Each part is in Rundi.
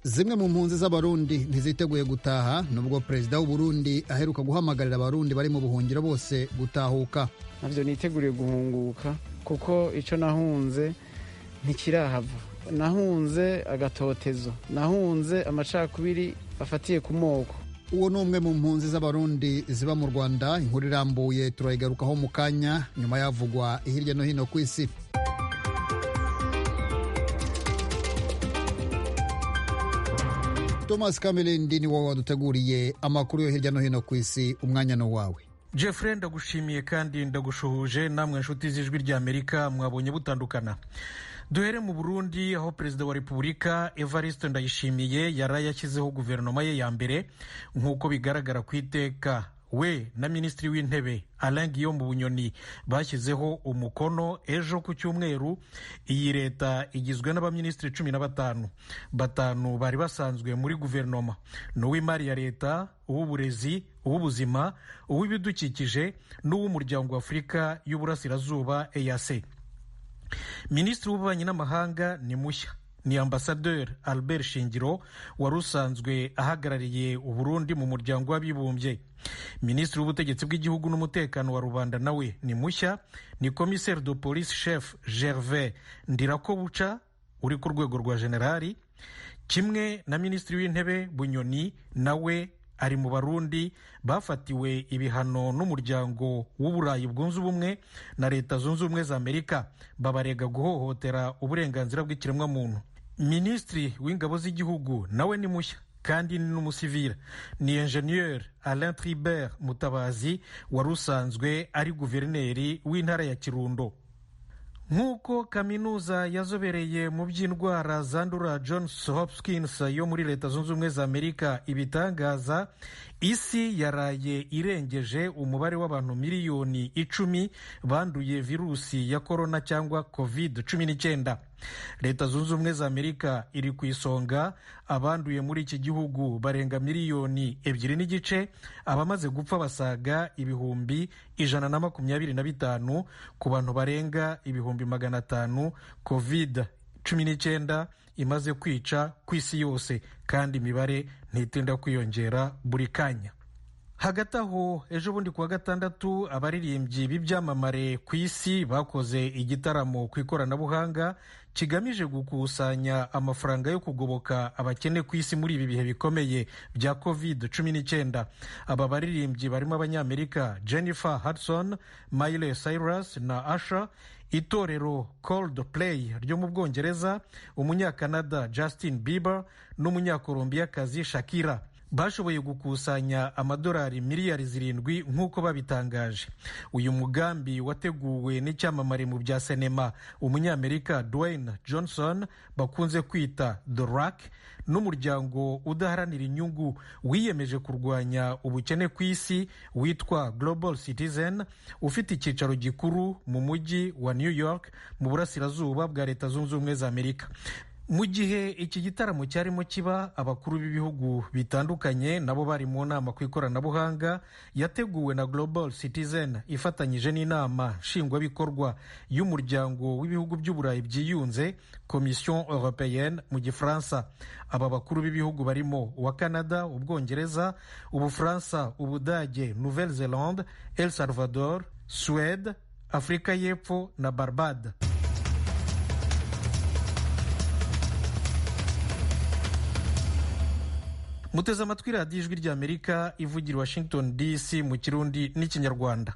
Zimwe mu mpunzi z'abarundi ntiziteguye gutaha nubwo perezida w'u Burundi aheruka guhamagarira abarundi bari mu buhungiro bose gutahuka. Navyo niteguriye guhunguka kuko ico nahunze ntikirahava. Nahunze agatotezo, nahunze amacakubiri afatiye ku moko. Uwo ni umwe mu mpunzi z'abarundi ziba mu Rwanda. Inkuru irambuye turayigarukaho mu kanya nyuma yavugwa hirya no hino ku isi. Thomas Kamelindi ni wowe waduteguriye amakuru yo hirya no hino ku isi. Umwanya no wawe. Jeffrey, ndagushimiye kandi ndagushuhuje. Namwe nshuti z'ijwi rya Amerika mwabonye butandukana. Duhere mu Burundi aho perezida wa Repubulika Evariste Ndayishimiye yaraye yashyizeho guverinoma ye ya mbere nk'uko bigaragara ku iteka we na minisitiri w'intebe Alain Guillaume Bunyoni bashyizeho umukono ejo ku cyumweru. Iyi leta igizwe n'abaminisitiri 15. Batanu bari basanzwe muri guverinoma: n'uw'imari ya leta, uw'uburezi, uw'ubuzima, uw'ibidukikije n'uw'umuryango wa Afurika y'Uburasirazuba EAC. Minisitiri w'ububanyi n'amahanga ni mushya, ni Ambasaderi Albert Shingiro wari usanzwe ahagarariye Uburundi mu muryango w'abibumbye. Minisitiri w'ubutegetsi bw'igihugu n'umutekano wa rubanda nawe ni mushya, ni Commissaire de Police Chef Gervais Ndirakobuca uri ku rwego rwa generali, kimwe na minisitiri w'intebe Bunyoni nawe ari mu Barundi bafatiwe ibihano n'umuryango w'Uburayi bwunze ubumwe na Leta Zunze Ubumwe za Amerika, babarega guhohotera uburenganzira bw'ikiremwamuntu. Minisitiri w'ingabo z'igihugu nawe ni mushya kandi ni n'umusivile, ni Ingenieur Alain Tribert Mutabazi wari usanzwe ari guverineri w'intara ya Kirundo. Nk'uko kaminuza yazobereye mu by'indwara zandura Johns Hopkins yo muri Leta Zunze Ubumwe za Amerika ibitangaza, isi yaraye irengeje umubare w'abantu miliyoni 10 banduye virusi ya korona cyangwa COVID-19. Leta Zunze Ubumwe za Amerika iri ku isonga, abanduye muri iki gihugu barenga miliyoni 2.5, abamaze gupfa basaga ibihumbi 125 ku bantu barenga ibihumbi 500 COVID-19 imaze kwica ku isi yose, kandi imibare ntitinda kwiyongera buri kanya. Hagati aho ejo bundi kuwa gatandatu abaririmbyi b'ibyamamare ku isi bakoze igitaramo ku ikoranabuhanga kigamije gukusanya amafaranga yo kugoboka abakene ku isi muri ibi bihe bikomeye bya COVID-19. Aba baririmbyi barimo abanyamerika Jennifer Hudson, Miley Cyrus na Usher, itorero Coldplay ryo mu Bwongereza, umunyakanada Justin Bieber n'umunyakolombiyakazi Shakira bashoboye gukusanya amadolari miliyari 7 nk'uko babitangaje. Uyu mugambi wateguwe n'icyamamare mu bya sinema umunyamerika Dwayne Johnson bakunze kwita The Rock, n'umuryango udaharanira inyungu wiyemeje kurwanya ubukene ku isi witwa Global Citizen, ufite icyicaro gikuru mu mujyi wa New York mu burasirazuba bwa Leta Zunze Ubumwe za Amerika. Mu gihe iki gitaramo cyarimo kiba, abakuru b'ibihugu bitandukanye nabo bari mu nama ku ikoranabuhanga yateguwe na Global Citizen ifatanyije n'inama nshingwabikorwa y'umuryango w'ibihugu by'Uburayi byiyunze, Commission Européenne mu Gifaransa. Aba bakuru b'ibihugu barimo uwa Canada, Ubwongereza, Ubufaransa, Ubudage, Nouvelle-Zélande, El Salvador, Suède, Afurika y'Epfo na Barbade. Muteze amatwi radiyo ijwi rya Amerika ivugira Washington DC mu Kirundi n'Ikinyarwanda.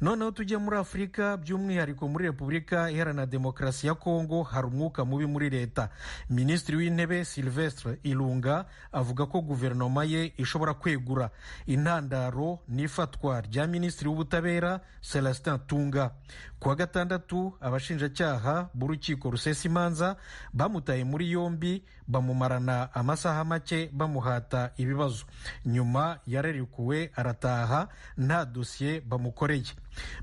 Noneho tujye muri Afurika, by'umwihariko muri Repubulika Iharanira Demokarasi ya Kongo hari umwuka mubi muri leta. Minisitiri w'Intebe Sylvestre Ilunga avuga ko guverinoma ye ishobora kwegura. Intandaro n'ifatwa rya Minisitiri w'Ubutabera Celestin Tunga. Kuwa gatandatu abashinjacyaha b'urukiko rusesa imanza bamutaye muri yombi, bamumarana amasaha make bamuhata ibibazo. Nyuma yararekuwe arataha nta dosiye bamukoreye.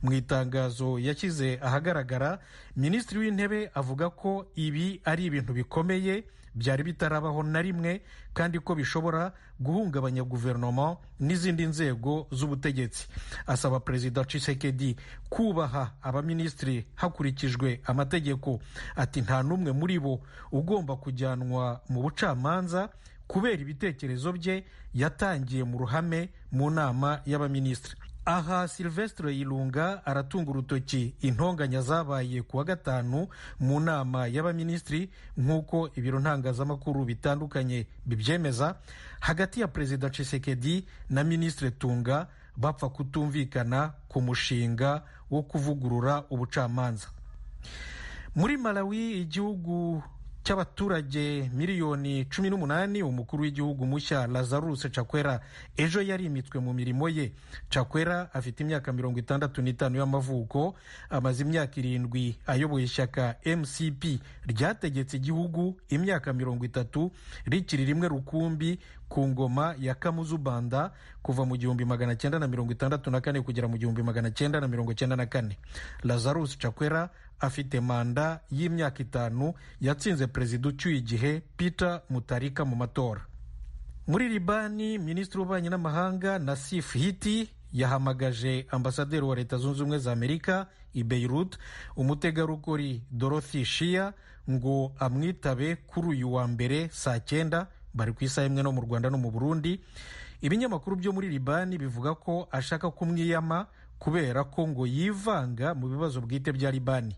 Mu itangazo yashyize ahagaragara, Minisitiri w'Intebe avuga ko ibi ari ibintu bikomeye byari bitarabaho na rimwe kandi ko bishobora guhungabanya guverinoma n'izindi nzego z'ubutegetsi. Asaba Perezida Tshisekedi kubaha abaminisitiri hakurikijwe amategeko. Ati nta n'umwe muri bo ugomba kujyanwa mu bucamanza kubera ibitekerezo bye yatangiye mu ruhame mu nama y'abaminisitiri. Aha Silvestre Ilunga aratunga urutoki intonganya zabaye kuwa gatanu mu nama y'abaminisitiri nk'uko ibiro ntangazamakuru bitandukanye bibyemeza, hagati ya Perezida Tshisekedi na Minisitiri Tunga bapfa kutumvikana ku mushinga wo kuvugurura ubucamanza. Muri Malawi, igihugu cy'abaturage miliyoni 18, umukuru w'igihugu mushya Lazarus Chakwera ejo yarimitswe mu mirimo ye. Chakwera afite imyaka 65 y'amavuko, amaze imyaka 7 ayoboye ishyaka MCP ryategetse igihugu imyaka 30 rikiri rimwe rukumbi ku ngoma ya Kamuzu Banda kuva mu 1964 kugera mu 1994. Lazarus Chakwera afite manda y'imyaka 5 yatsinze perezida ucyuye igihe Peter Mutharika mu matora. Muri Libani, minisitiri w'ububanyi n'amahanga Nasif Hiti yahamagaje ambasaderi wa Leta Zunze Ubumwe za Amerika i Beirut umutegarugori Dorothy Shia ngo amwitabe kuri uyu wa mbere saa 9, bari ku isaha imwe no mu Rwanda no mu Burundi. Ibinyamakuru byo muri Libani bivuga ko ashaka kumwiyama kubera ko ngo yivanga mu bibazo bwite bya Libani.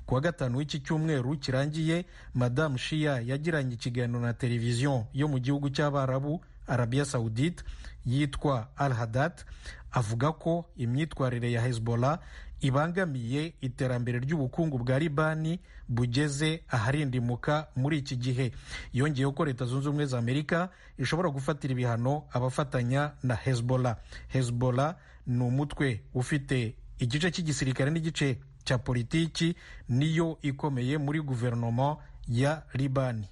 Kuwa gatanu w'iki cyumweru kirangiye, Madame Shia yagiranye ikiganiro na televiziyo yo mu gihugu cy'Abarabu Arabia Saudite yitwa Al Hadat, avuga ko imyitwarire ya Hezbollah ibangamiye iterambere ry'ubukungu bwa Libani bugeze aharindimuka muri iki gihe. Yongeyeho ko Leta Zunze Ubumwe za Amerika ishobora gufatira ibihano abafatanya na Hezbollah. Hezbollah ni umutwe ufite igice cy'igisirikare n'igice cya politiki, niyo ikomeye muri guverinoma ya Libani.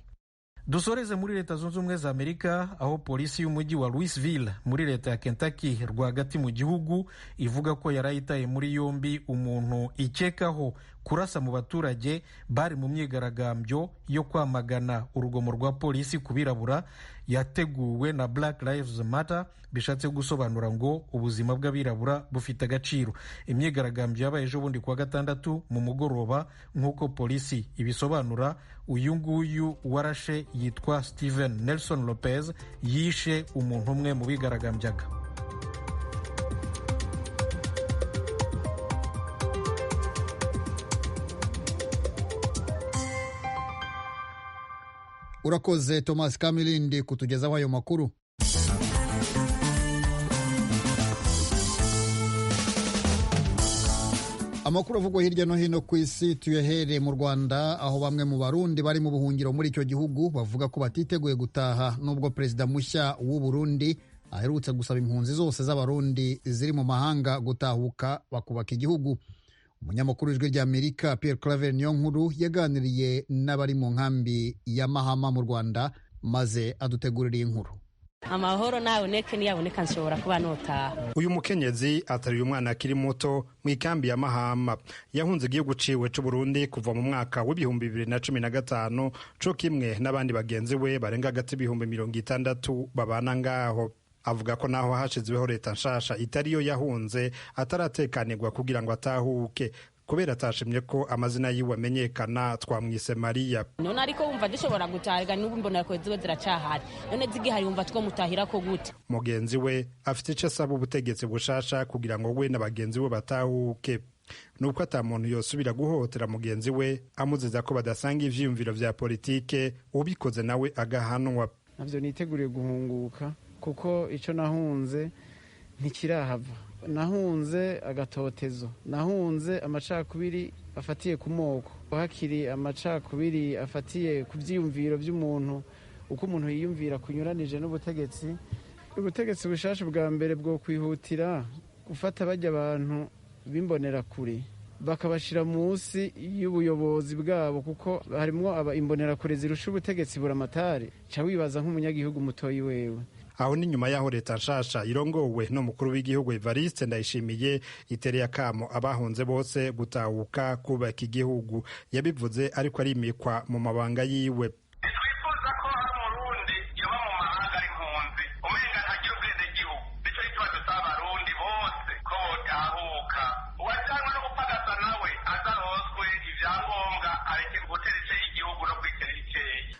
Dusoreze muri Leta Zunze Ubumwe za Amerika, aho polisi y'umujyi wa Louisville muri leta ya Kentucky rwagati mu gihugu ivuga ko yarayitaye muri yombi umuntu ikekaho kurasa mu baturage bari mu myigaragambyo yo kwamagana urugomo rwa polisi ku birabura yateguwe na Black Lives Matter, bishatse gusobanura ngo ubuzima bw'abirabura bufite agaciro. Imyigaragambyo yabaye ejo bundi kuwa gatandatu mu mugoroba nk'uko polisi ibisobanura. Uyu nguyu warashe yitwa Steven Nelson Lopez, yishe umuntu umwe mu bigaragambyaga. Urakoze Thomas Kamilindi kutugezaho ayo makuru. Amakuru avugwa hirya no hino ku isi tuyahere mu Rwanda, aho bamwe mu Barundi bari mu buhungiro muri icyo gihugu bavuga ko batiteguye gutaha nubwo perezida mushya w'u Burundi aherutse gusaba impunzi zose z'Abarundi ziri mu mahanga gutahuka bakubaka igihugu. Umunyamakuru w'Ijwi ry'Amerika Pierre Claver Niyonkuru yaganiriye n'abari mu nkambi ya Mahama mu Rwanda maze adutegurira inkuru. Amahoro naboneke niyaboneka nshobora kuba notaha. Uyu mukenyezi atari umwana akiri muto mu ikambi ya Mahama, yahunze igihugu ciwe c'u Burundi kuva mu mwaka w'ibihumbi 2015 co kimwe n'abandi bagenzi we barenga hagati y'ibihumbi 60 babana ngaho. Avuga ko naho hashizweho leta nshasha itariyo yahunze ataratekanirwa kugira ngo atahuke, kubera atashimye ko amazina yiwe amenyekana. Twamwise Maria. None ariko wumva dushobora gutahiga n'ubu mbona ko ziwe ziracahari, none zigihari wumva two mutahira ko gute? Mugenzi we afite ico asaba ubutegetsi bushasha kugira ngo we n'abagenzi we batahuke. Nuko ata muntu yosubira guhohotera mugenzi we amuziza ko badasanga ivyiyumviro vya politike, ubikoze nawe agahanwa. Navyo niteguriye guhunguka kuko ico nahunze ntikirahava. Nahunze agatotezo, nahunze amacakubiri afatiye ku moko, hakiri amacakubiri afatiye ku vyiyumviro by'umuntu, uko umuntu yiyumvira kunyuranije n'ubutegetsi. Ubutegetsi bushasha bwa mbere bwo kwihutira gufata bajya abantu bimbonera kure bakabashira munsi y'ubuyobozi bwabo, kuko harimo imbonera kure zirusha ubutegetsi buramatari. Ca wibaza nk'umunyagihugu mutoyi wewe. Aho ni nyuma yaho leta nshasha irongowe n'umukuru w'igihugu Evariste Ndayishimiye itereye akamo abahunze bose gutahuka kubaka igihugu. Yabivuze ariko arimikwa mu mabanga yiwe. Twifuza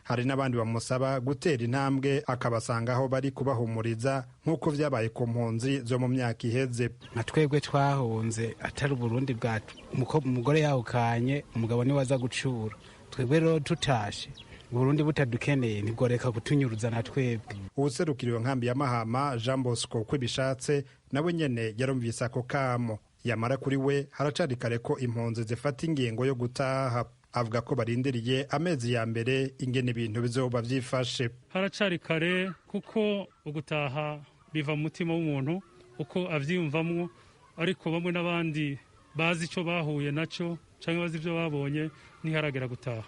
hari n'abandi bamusaba gutera intambwe akabasanga aho bari kubahumuriza nk'uko vyabaye ku mpunzi zo mu myaka iheze. na twebwe twahunze atari Uburundi bwacu, umugore yahukanye umugabo niwe aza gucura, twebwe rero tutashe Burundi butadukeneye ntigoreka kutunyuruza na twebwe. Uwuserukira iyo nkambi ya Mahama Jean Bosco kwibishatse nawe nyene yarumvise ako kamo, yamara kuri we haracari kare ko impunzi zifata ingingo yo gutaha. Avuga ko barindiriye amezi ya mbere ingene ibintu bizoba vyifashe. Haracari kare kuko ugutaha biva mu mutima w'umuntu uko avyiyumvamwo, ariko bamwe n'abandi bazi ico bahuye naco canke bazi ivyo babonye ntiharagera gutaha.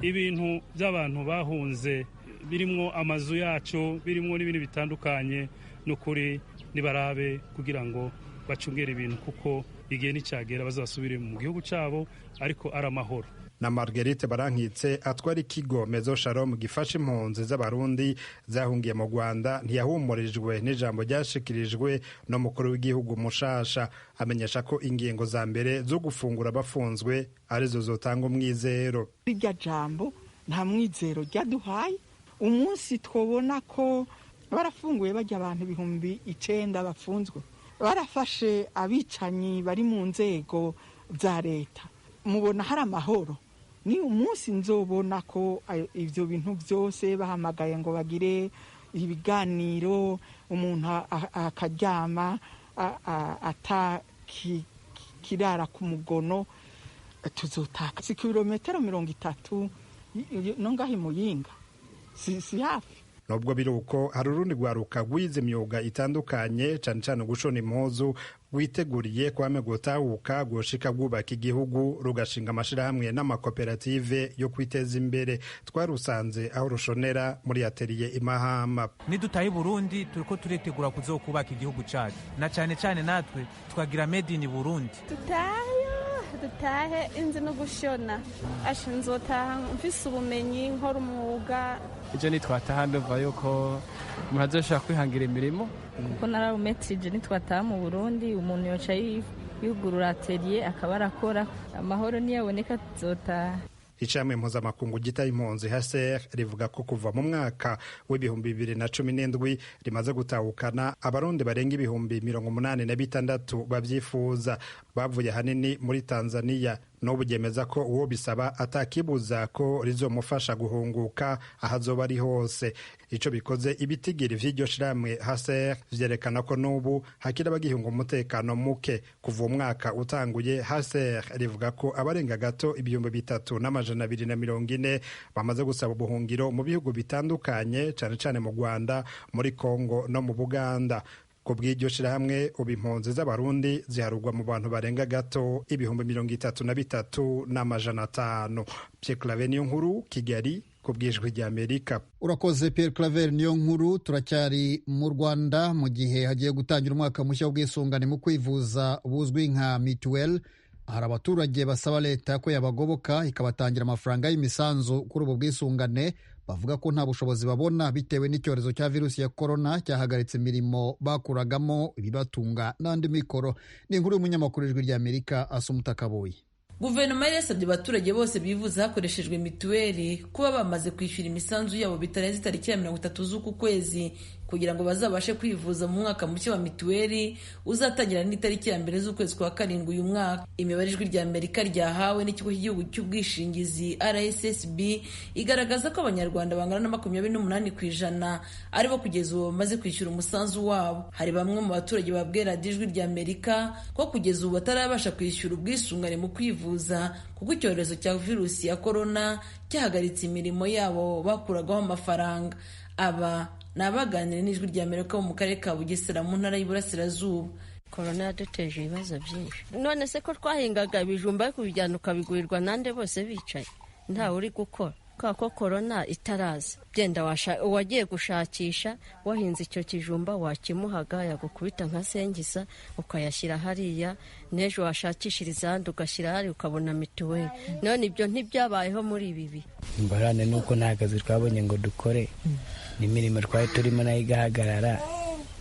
Ibintu by'abantu bahunze birimwo amazu yacu, birimwo n'ibindi bitandukanye, n'ukuri nibarabe kugira ngo bacungere ibintu kuko igihe nicagera bazasubire mu gihugu cabo ariko ari amahoro. Na Marguerite Barankitse atwara ikigo Mezo Shalom gifasha impunzi z'abarundi zahungiye mu Rwanda ntiyahumurijwe n'ijambo ryashikirijwe n'umukuru w'igihugu mushasha. Amenyesha ko ingingo za mbere zo gufungura bafunzwe arizo zotanga umwizero. Irya jambo nta mwizero ryaduhaye. Umunsi twobona ko barafunguye bajya abantu 9,000 bafunzwe, barafashe abicanyi bari mu nzego za leta, mubona hari amahoro. Ni umunsi nzobona ko ivyo bintu byose bahamagaye ngo bagire ibiganiro, umuntu akaryama atakirara ku mugono, tuzotaka kilometero 30 no ngahi Muyinga, si hafi. Nubwo biruko hari urundi rwaruka rwize imyuga itandukanye cane cane gushona impuzu witeguriye kwame gutahuka gushika bwubaka igihugu rugashinga amashirahamwe n'amakoperative yo kwiteza imbere. Twarusanze aho rushonera muri atelier Imahama. Nidutaye Burundi turiko turitegura kuzokubaka igihugu cacu, na cane cane natwe twagira made in Burundi. Dutahe inzi no gushona, ashinzotaha mfise ubumenyi nkora umwuga. Ije nitwataha ndumva yuko umuntu azoshobora kwihangira imirimo, kuko nararumetrije nitwataha mu Burundi umuntu yoca yugurura atelier akaba arakora, amahoro niyaboneka tuzotaha. Icamwe mpuzamakungu gitaye impunzi HCR rivuga ko kuva mu mwaka w'2017 rimaze gutahukana abarundi barenga 86,000 bavyifuza, bavuye hanini muri Tanzania. N'ubu byemeza ko uwo bisaba atakibuza ko rizomufasha guhunguka ahazoba ari hose. Ico bikoze ibitigiri vy'iryo shiramwe HCR vyerekana ko n'ubu hakira bagihunga umutekano muke. Kuva umwaka utanguye HCR rivuga ko abarenga gato 3,240 bamaze gusaba ubuhungiro mu bihugu bitandukanye, cane cane mu Rwanda, muri Kongo no mu Buganda. Ku bw'iryo shirahamwe ubu impunzi z'abarundi ziharugwa mu bantu barenga gato 33,500. Pierre Claver niyo nkuru, Kigali, ku bw'ijwi ry'Amerika. Urakoze Pierre Claver niyo nkuru. Turacyari mu Rwanda mu gihe hagiye gutangira umwaka mushya w'ubwisungane mu kwivuza buzwi nka mituweli. Hari abaturage basaba leta ko yabagoboka ikabatangira amafaranga y'imisanzu kuri ubu bwisungane. Bavuga ko nta bushobozi babona bitewe n'icyorezo cya virusi ya korona cyahagaritse imirimo bakuragamo ibibatunga n'andi mikoro. Ni inkuru y'umunyamakuru w'ijwi ry'Amerika Asumuta Kaboyi. Guverinoma yasabye abaturage bose bivuza hakoreshejwe mituweli kuba bamaze kwishyura imisanzu yabo bitarenze itariki ya 30 z'uku kwezi kugira ngo bazabashe kwivuza mu mwaka mushya wa mituweli uzatangira n'itariki ya 2 z'ukwezi kwa karindwi uyu mwaka. Imibare ijwi ry'Amerika ryahawe n'ikigo cy'igihugu cy'ubwishingizi RSSB igaragaza ko abanyarwanda bangana na 28% aribo kugeza ubu bamaze kwishyura umusanzu wabo. Hari bamwe mu baturage babwira ijwi ry'Amerika ko kugeza ubu batarabasha kwishyura ubwisungane mu kwivuza kuko icyorezo cya virusi ya korona cyahagaritse imirimo yabo bakuragaho amafaranga. Aba nabaganira n'ijwi ry'Amerika mu karere ka Bugesera mu ntara y'Iburasirazuba. Korona yaduteje ibibazo byinshi. None se ko twahingaga ibijumba kubijyana ukabigurirwa nande bose bicaye ntawe uri gukora ko korona itaraza. Byenda wagiye gushakisha wahinze icyo kijumba wakimuhaga yagukubita nka sengiza ukayashyira hariya, nejo washakishiriza handi ugashyira hari ukabona mituweli. None ibyo ntibyabayeho muri ibi. Imbarane nuko nta kazi twabonye ngo dukore, n'imirimo twari turimo nayo igahagarara,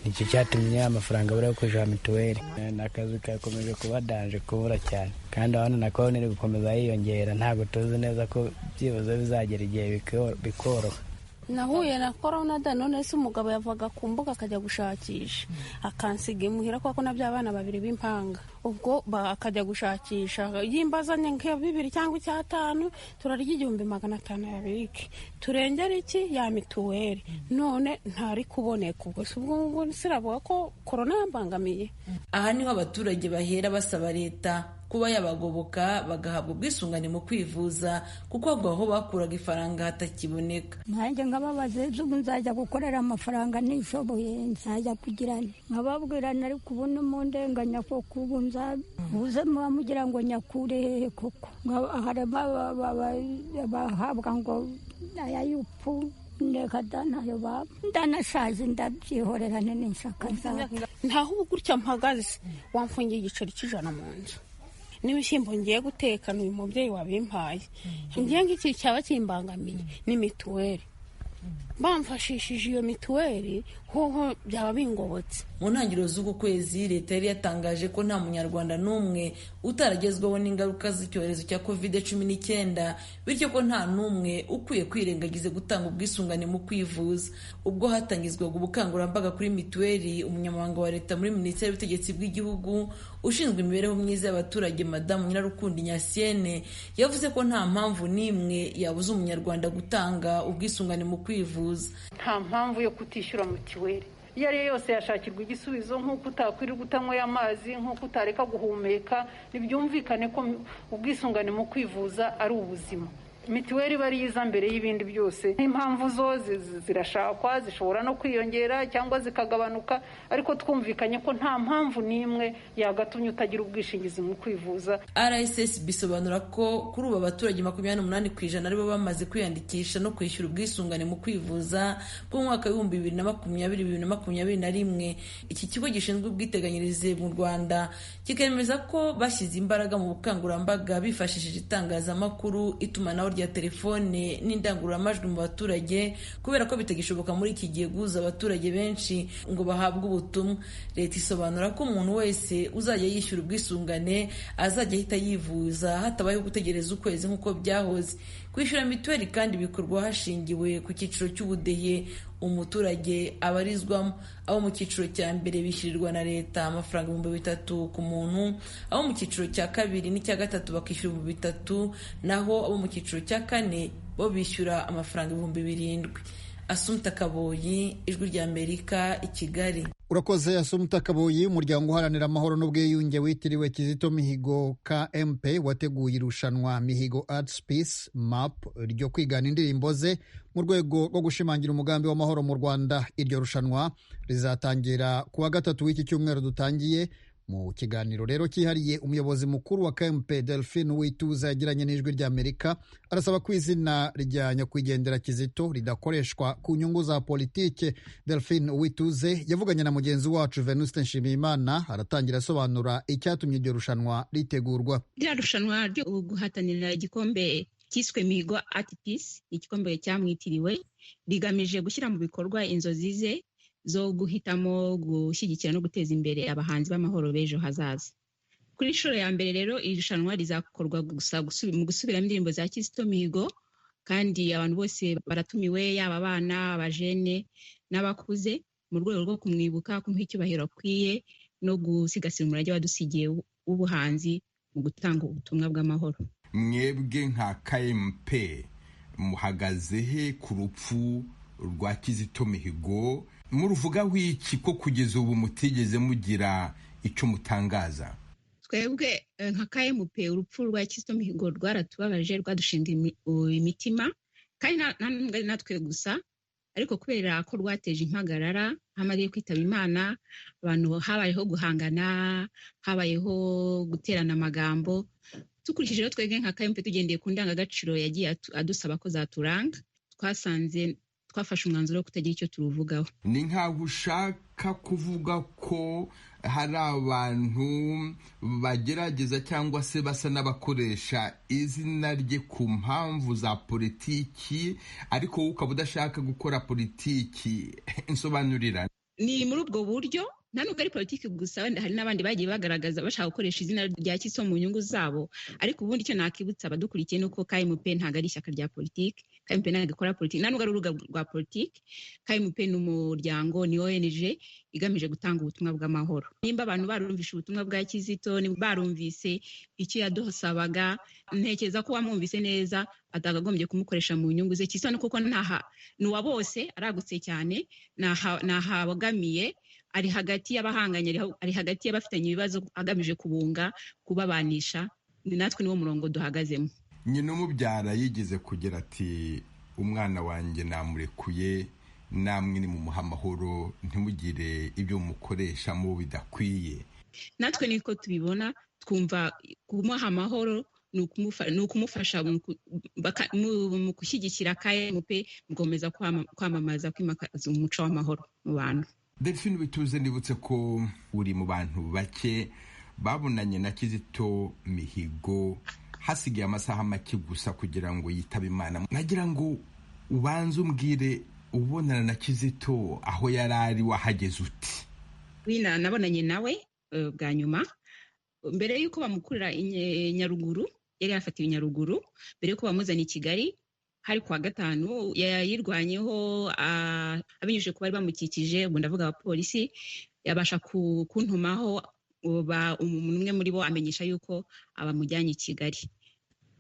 nicyo cyatumye amafaranga abura yo kwishyura mituweli. N'akazi kakomeje kuba danje kubura cyane, kandi abana na konti iri gukomeza yiyongera. Ntabwo tuzi neza ko byibuze bizagera igihe bikoroha. Nahuye na corona da none se umugabo yavaga ku mbuga akajya gushakisha akansiga imuhira kuko nabyo abana babiri b'impanga, ubwo akajya gushakisha yimbazanye nk'iyo 2 cyangwa 5 turarya 1500 yabike turengera iki ya mituweli, none ntari kuboneka. Ubwo ubwo siravuga ko corona yambangamiye. Aha niho abaturage bahera basaba leta kuba yabagoboka bagahabwa ubwisungane mu kwivuza kuko aho bakuraga ifaranga hatakiboneka. Nanjye ngababaze ubu nzajya gukorera amafaranga nishoboye, nzajya kugira nkababwira nari kubona mu ndenganya ko kubu nzabuze mugira ngo nyakure hehe koko harema bahabwa ngo ayayupu ndekadanayo baba ndanashaje ndabyihorerane n'inshaka ntaho ubu gutya mpagaze wamfungiye igiceri cy'ijana mu nzu n'ibishyimbo ngiye gutekana uyu mubyeyi wabimpaye, ngiye nk'iki cyaba kimbangamiye ni mituweli. Bamfashishije iyo mituweli hoho byaba bingobotse. Mu ntangiriro z'uku kwezi leta yari yatangaje ko nta munyarwanda n'umwe utaragezweho n'ingaruka z'icyorezo cya COVID-19, bityo ko nta n'umwe ukwiye kwirengagiza gutanga ubwisungane mu kwivuza. Ubwo hatangizwaga ubukangurambaga kuri mituweli, umunyamabanga wa leta muri Minisiteri y'Ubutegetsi bw'Igihugu ushinzwe imibereho myiza y'abaturage Madamu Nyirarukundo Ignatienne yavuze ko nta mpamvu n'imwe yabuza umunyarwanda gutanga ubwisungane mu kwivuza. Nta mpamvu yo kutishyura mituweli. Iyo ari yo yose yashakirwa igisubizo, nk'uko utakwirirwa utanyweye amazi, nk'uko utareka guhumeka. Nibyumvikane ko ubwisungane mu kwivuza ari ubuzima. Mituweli bari yiza mbere y'ibindi byose. Impamvu zo zirashakwa, zishobora no kwiyongera cyangwa zikagabanuka, ariko twumvikanye ko nta mpamvu n'imwe yagatumye utagira ubwishingizi mu kwivuza. RSS bisobanura ko kuri ubu abaturage 28% aribo bamaze kwiyandikisha no kwishyura ubwisungane mu kwivuza bw'umwaka wa 2020-2021. Iki kigo gishinzwe ubwiteganyirize mu Rwanda kikemeza ko bashyize imbaraga mu bukangurambaga bifashishije itangazamakuru, itumanaho rya telefone n'indangururamajwi mu baturage, kubera ko bitagishoboka muri iki gihe guhuza abaturage benshi ngo bahabwe ubutumwa. Leta isobanura ko umuntu wese uzajya yishyura ubwisungane azajya ahita yivuza hatabayeho gutegereza ukwezi nk'uko byahoze. Kwishyura mituweli kandi bikorwa hashingiwe ku cyiciro cy'ubudehe umuturage abarizwamo. Abo mu cyiciro cya mbere bishyurirwa na leta amafaranga 3,000 ku muntu, abo mu cyiciro cya kabiri n'icya gatatu bakishyura 3,000, naho abo mu cyiciro cya kane bo bishyura amafaranga 7,000. Asumta Kaboyi, Ijwi ry'Amerika, i Kigali. Urakoze Asumta Kaboyi. Umuryango uharanira amahoro n'ubwiyunge witiriwe Kizito Mihigo KMP wateguye irushanwa Mihigo Arts Peace Map ryo kwigana indirimbo ze mu rwego rwo gushimangira umugambi w'amahoro mu Rwanda. Iryo rushanwa rizatangira kuwa 3 w'iki cyumweru dutangiye. Mu kiganiro rero cyihariye, umuyobozi mukuru wa KMP Delphine Uwituze yagiranye n'Ijwi ry'Amerika arasaba ko izina rya nyakwigendera Kizito ridakoreshwa ku nyungu za politike. Delphine Uwituze yavuganye na mugenzi wacu Venuste Nshimiyimana, aratangira asobanura icyatumye iryo rushanwa ritegurwa. Iryo rushanwa ryo guhatanira igikombe cyiswe Mihigo Art Peace, igikombe cyamwitiriwe, rigamije gushyira mu bikorwa inzozi ze zo guhitamo gushyigikira no guteza imbere abahanzi b'amahoro b'ejo hazaza. Kuri inshuro ya mbere rero iri rushanwa rizakorwa gusa mu gusubiramo indirimbo za Kizito Mihigo, kandi abantu bose baratumiwe, yaba abana, abajene n'abakuze, mu rwego rwo kumwibuka, kumuha icyubahiro akwiye no gusigasira umurage wadusigiye w'ubuhanzi mu gutanga ubutumwa bw'amahoro. Mwebwe nka KMP muhagaze he ku rupfu rwa Kizito Mihigo? Muruvuga wiki ko kugeza ubu mutigeze mugira icyo mutangaza? Twebwe nka KMP urupfu rwa Kizito Mihigo rwaratubabaje, rwadushinga imitima, kandi natwe gusa, ariko kubera ko rwateje impagarara, hamariye kwitaba Imana, abantu habayeho guhangana, habayeho guterana amagambo. Tukurikije rero twebwe nka KMP tugendeye ku ndangagaciro yagiye adusaba ko zaturanga, twasanze twafashe umwanzuro wo kutagira icyo turuvugaho. Ni nkaho ushaka kuvuga ko hari abantu bagerageza cyangwa se basa n'abakoresha izina rye ku mpamvu za politiki, ariko wowe ukaba udashaka gukora politiki. Insobanurira. ni muri ubwo buryo nta nubwo ari politiki gusa, wenda hari n'abandi bagiye bagaragaza bashaka gukoresha izina rya Kiso mu nyungu zabo, ariko ubundi icyo nakibutsa abadukurikiye ni uko KMP ntabwo ari ishyaka rya politiki, KMP ntabwo ikora politiki, nta nubwo ari urubuga rwa politiki. KMP ni umuryango, ni ONG igamije gutanga ubutumwa bw'amahoro. Nimba abantu barumvishe ubutumwa bwa Kizito, barumvise icyo yadusabaga, ntekereza ko wamwumvise neza atagagombye kumukoresha mu nyungu ze. Kiso ni kuko ni uwa bose, aragutse cyane, nahabogamiye, ari hagati y'abahanganye, ari hagati y'abafitanye ibibazo, agamije kubunga, kubabanisha. Ni natwe niwo murongo duhagazemo. Nyina umubyara yigeze kugira ati umwana wanjye namurekuye, namwe ni mumuha amahoro, ntimugire ibyo mukoresha mu bidakwiye. Natwe niko tubibona, twumva kumuha amahoro ni ukumufasha mu gushyigikira KMP, mugomeza kwamamaza, kwimakaza umuco w'amahoro mu bantu. Delphine Bituze, nibutse ko uri mu bantu bake babonanye na Kizito Mihigo hasigaye amasaha make gusa kugira ngo yitabe Imana. Nagira ngo ubanze umbwire ubonana na Kizito aho yari ari, wahageze uti? Nabonanye nawe bwa nyuma mbere y'uko bamukurira Nyaruguru, yari yafatiwe Nyaruguru, mbere y'uko bamuzana i Kigali. Hari kuwa gatanu yayirwanyeho abinyujije ku bari bamukikije, ubwo ndavuga abapolisi, yabasha kuntumaho, umwe muri bo amenyesha yuko abamujyanye i Kigali.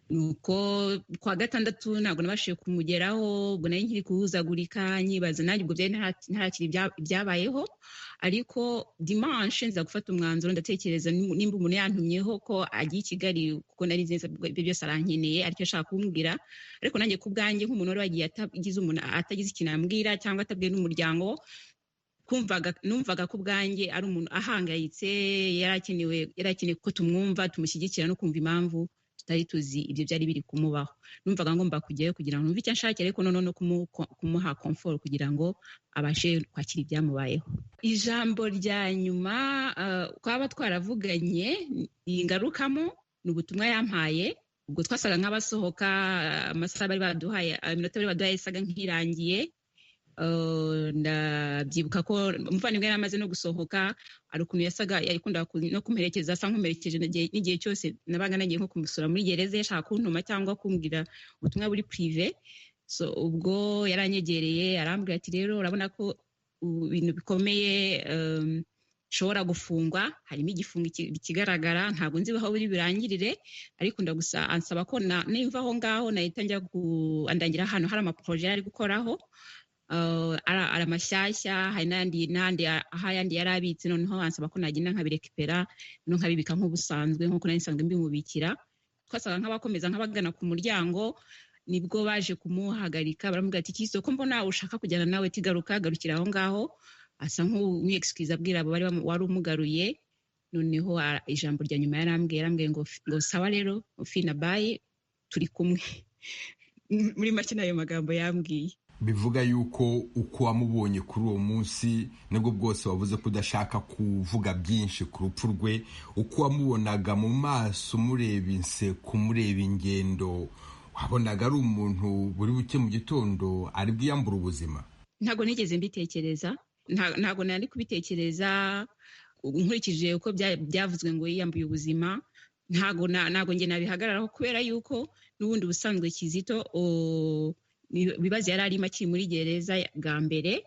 Nuko kuwa gatandatu ntabwo nabashije kumugeraho, ubwo nari nkiri kuhuzagurika nyibaza nanjye ubwo byari ntarakiri ibyabayeho, ariko dimanche nza gufata umwanzuro, ndatekereza nimba umuntu yantumyeho ko agiye i Kigali, kuko nari nzi ibyo byose arankeneye, aricyo ashaka kumbwira. Ariko nanjye ku bwanjye nk'umuntu wari wagiye atagize ikintu ambwira cyangwa atabwiye n'umuryango, numvaga ko bwanjye ari umuntu ahangayitse, yarakenewe ko tumwumva, tumushyigikira no kumva impamvu tutari tuzi ibyo byari biri kumubaho. Numvaga ngomba kujyayo kugira ngo numve icyo nshakira, ariko no kumuha comfort kugira ngo abashe kwakira ibyamubayeho. Ijambo rya nyuma twaba twaravuganye ingarukamo ni ubutumwa yampaye, ubwo twasaga nk'abasohoka, amasaha bari baduhaye, iminota bari baduhaye isaga nk'irangiye. Ndabyibuka ko umuvandimwe yari amaze no gusohoka, ari ukuntu yasaga yakunda no kumperekeza, asa nk'umuherekeje n'igihe cyose nabaga nagiye nko kumusura muri gereza, yashaka kuntuma cyangwa kumbwira ubutumwa buri prive. So ubwo yaranyegereye arambwira ati rero urabona ko ibintu bikomeye, nshobora gufungwa, harimo igifungo kigaragara, ntabwo nzi aho biri birangirire, ariko ansaba ko nimva aho ngaho nahita njya andangira ahantu hari amaproje yari gukoraho, ari amashyashya, hari n'andi aho ayandi yari abitse, noneho ansaba ko nagenda nkabirekipera no nkabibika nk'ubusanzwe nk'uko nari nsanzwe mbimubikira. Twasaga nk'abakomeza nk'abagana ku muryango, nibwo baje kumuhagarika, baramubwira ati Kiso, ko mbona ushaka kujyana nawe, garukira aho ngaho. Asa nk'uexcuse abwira abo wari umugaruye. Noneho ijambo rya nyuma yarambwiye ngo sawa rero ufina bayi turi kumwe. Muri make nayo magambo yambwiye. Bivuga yuko uko wamubonye kuri uwo munsi nubwo bwose wavuze ko udashaka kuvuga byinshi ku rupfu rwe, uko wamubonaga mu maso, mureba inseko, mureba ingendo, wabonaga ari umuntu buri buke mu gitondo ari bwiyambura ubuzima? Ntabwo nigeze mbitekereza, ntabwo nari kubitekereza nkurikije uko byavuzwe ngo yiyambuye ubuzima. Ntabwo nge nabihagararaho, kubera yuko n'ubundi busanzwe Kizito bibazo yari arimo akiri muri gereza bwa mbere.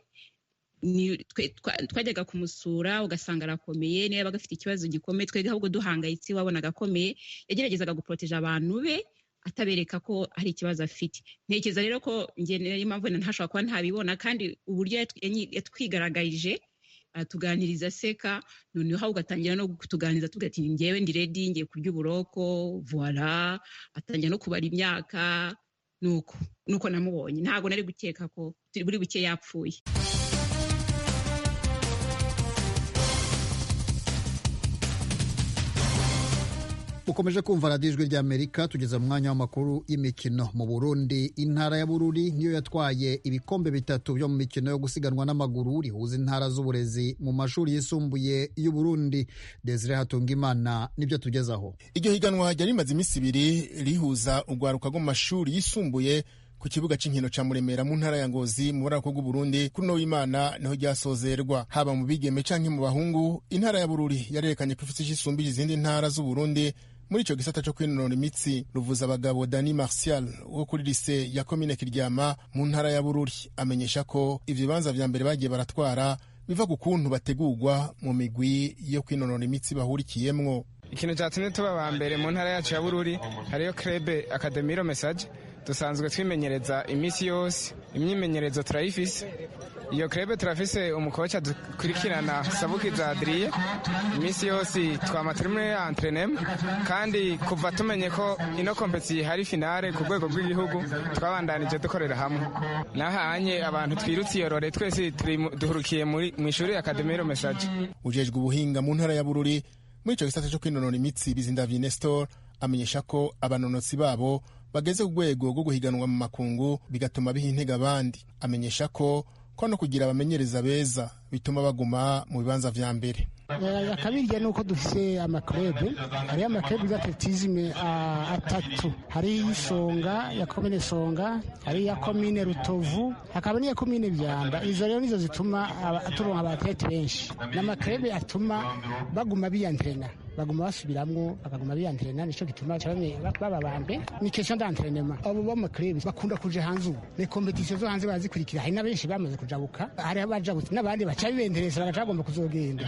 Twajyaga kumusura ugasanga arakomeye, niba yabaga afite ikibazo gikomeye twebwe ahubwo duhangayitse, wabonaga akomeye. Yageragezaga guproteje abantu be, atabereka ko hari ikibazo afite. Ntekereza rero ko ngenera impamvu ntashobora kuba ntabibona, kandi uburyo yatwigaragarije, tuganiriza aseka, noneho ugatangira no kutuganiriza tugati njyewe ndi ready, ngiye kurya uburoko, voilà, atangira no kubara imyaka. Nuko namubonye, ntabwo nari gukeka ko buri buke yapfuye. Mukomeje kumva radiyo ijwi ry'Amerika. Tugeze mu mwanya w'amakuru y'imikino. Mu Burundi, intara ya Bururi niyo yatwaye ibikombe 3 byo mu mikino yo gusiganwa n'amaguru rihuza intara z'uburezi mu mashuri yisumbuye y'u Burundi. Desire Hatungimana nibyo tugezaho. Iryo higanwa ryari rimaze iminsi 2 rihuza urwaruka rwo mu mashuri yisumbuye ku kibuga c'inkino ca Muremera mu ntara ya Ngozi mu buraruko bw'u Burundi kuri no w'Imana niho ryasozerwa. Haba mu bigeme canke mu bahungu, intara ya Bururi yarerekanye ko ifite isumbije izindi ntara z'u Burundi muri ico gisata co kwinonora imitsi. Ruvuza abagabo Dani Martial wo kuri lycée ya commune Kiryama mu ntara ya Bururi amenyesha ko ivyo bibanza vya mbere bagiye baratwara biva ku kuntu bategurwa mu migwi yo kwinonora imitsi bahurikiyemwo. Ikintu cyatumye tuba ba mbere mu ntara yacu ya Bururi hariyo Club Academiro Message, dusanzwe twimenyereza imisi yose, imyimenyerezo turayifise. Iyo Club turafise umukoca dukurikirana Sabukiza Adrien, imisi yose twama turi muri entraînement, kandi kuva tumenye ko ino competition hari finale ku rwego rw'igihugu twabandanije dukorera hamwe. Nahanye abantu twirutse yorore twese duhurukiye mu ishuri ya Academiro Message. Ujejwe ubuhinga mu ntara ya Bururi muri ico gisata cyo kwinonora imitsi Bizindavye Nestor amenyesha ko abanonotsi babo bageze ku rwego rwo guhiganwa mu makungu bigatuma biha intege abandi. Amenyesha ko no kugira abamenyereza beza bituma baguma mu bibanza vya mbere. Akabirya nuko dufise amaklebe, hari amaklebe y'atletisme atatu, hari y'Isonga ya komine Songa, hari ya komine Rutovu, hakaba n'iya komine Byanda. Izo rero nizo zituma turonka abatlete benshi, n'amaklebe atuma baguma biyantrena, baguma basubiramwo, bakaguma biyantrena. Nico gituma bamwe baba bambe ni question d'entraînement. Abo b'amaklebe bakunda kuja hanze, les compétitions zo hanze barazikurikira, hari n'abenshi bamaze kujabuka, hari abajabutse n'abandi baca bibendereza bagacagomba kuzogenda.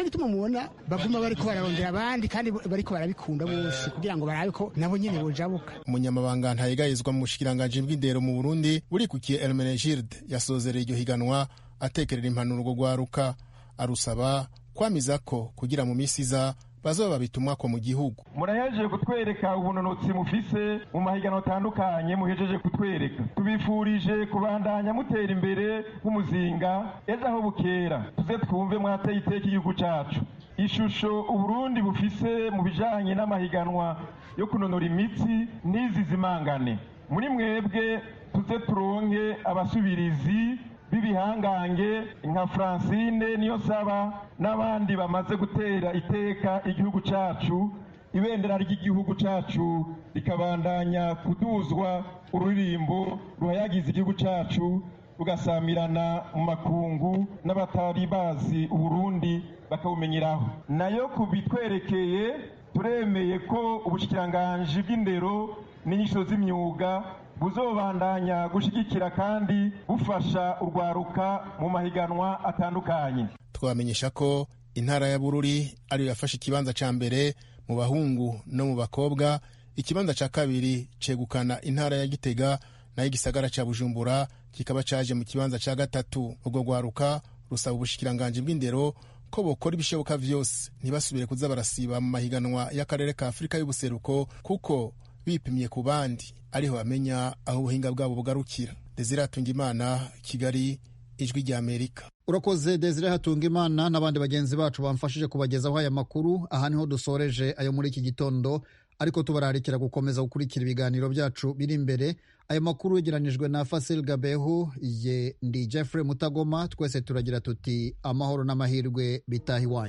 Bituma mubona baguma bariko bararondera abandi kandi bariko barabikunda bose kugira ngo barabe ko nabo nyene bojabuka. Umunyamabanga ntayegayizwa mu bushikiranganje bw'indero mu Burundi burikukiye Elmenegilde yasozereye iryo higanwa atekerera impanuro rwo gwaruka, arusaba kwamiza ko kugira mu misi iza bazoba babitumwa ko mu gihugu. Murahejeje kutwereka ubunonotsi mufise mu mahiganwa atandukanye, muhejeje kutwereka. Tubifurije kubandanya mutera imbere nk'umuzinga, ejo aho bukera tuze twumve mwateye iteka igihugu cacu. Ishusho Uburundi bufise mu bijanye n'amahiganwa yo kunonora imitsi n'izi zimangane. Muri mwebwe tuze turonke abasubirizi b'ibihangange nka Francine niyo saba n'abandi bamaze gutera iteka igihugu cacu, ibendera ry'igihugu cacu rikabandanya kuduzwa, ururirimbo ruhayagiza igihugu cacu rugasamirana mu makungu, n'abatari bazi Uburundi bakabumenyeraho. Nayo kubitwerekeye turemeye ko ubushikiranganje bw'indero n'inyigisho z'imyuga buzobandanya gushigikira kandi bufasha urwaruka mu mahiganwa atandukanye. Twamenyesha ko intara ya Bururi ariyo yafashe ikibanza ca mbere mu bahungu no mu bakobwa, ikibanza ca kabiri cegukana intara ya Gitega, nayo igisagara ca Bujumbura kikaba caje mu kibanza ca gatatu. Ubwo rwaruka rusaba ubushikiranganje bw'indero ko bokora ibishoboka vyose ntibasubire kuza barasiba mu mahiganwa y'akarere ka Afurika y'ubuseruko, kuko bipimye ku bandi ariho bamenya aho ubuhinga bwabo bugarukira. Desire Hatungimana, Kigali, Ijwi rya Amerika. Urakoze Desire Hatungimana n'abandi bagenzi bacu bamfashije kubagezaho aya makuru. Aha niho dusoreje ayo muri iki gitondo, ariko tubararikira gukomeza gukurikira ibiganiro byacu biri imbere. Aya makuru yegeranijwe na Fasil Gabehu, ye ndi Jeffrey Mutagoma. Twese turagira tuti amahoro n'amahirwe bitahi wanyu.